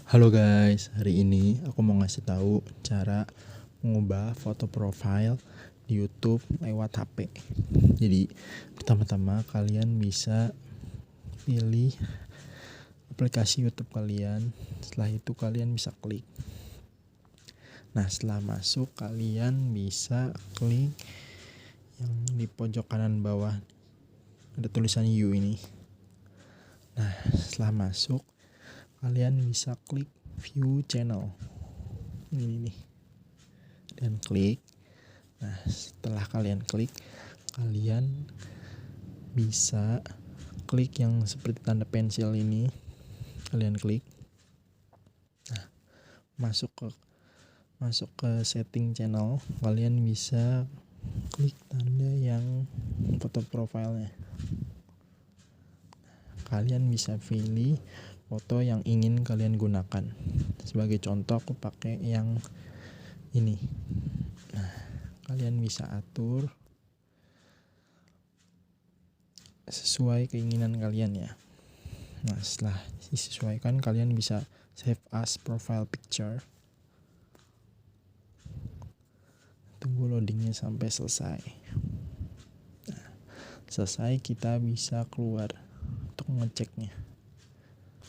Halo guys, hari ini aku mau ngasih tahu cara mengubah foto profile di YouTube lewat HP. Jadi, pertama-tama kalian bisa pilih aplikasi YouTube kalian. Setelah itu kalian bisa klik. Nah, setelah masuk kalian bisa klik yang di pojok kanan bawah. Ada tulisan You ini. Nah, setelah masuk kalian bisa klik View Channel. Ini nih. Dan klik. Nah, setelah kalian klik, kalian bisa klik yang seperti tanda pensil ini. Kalian klik. Nah, masuk ke setting channel, kalian bisa klik tanda yang foto profilnya. Kalian bisa pilih foto yang ingin kalian gunakan. Sebagai contoh aku pakai yang ini. Nah, kalian bisa atur sesuai keinginan kalian ya. Nah, setelah disesuaikan kalian bisa save as profile picture. Tunggu loadingnya sampai selesai. Nah, selesai kita bisa keluar untuk ngeceknya.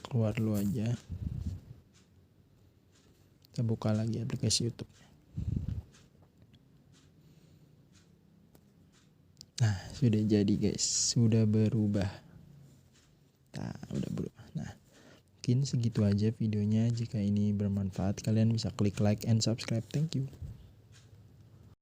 Keluar dulu aja. Kita buka lagi aplikasi YouTube. Nah, sudah jadi guys, sudah berubah. Nah, mungkin segitu aja videonya. Jika ini bermanfaat, kalian bisa klik like and subscribe. Thank you.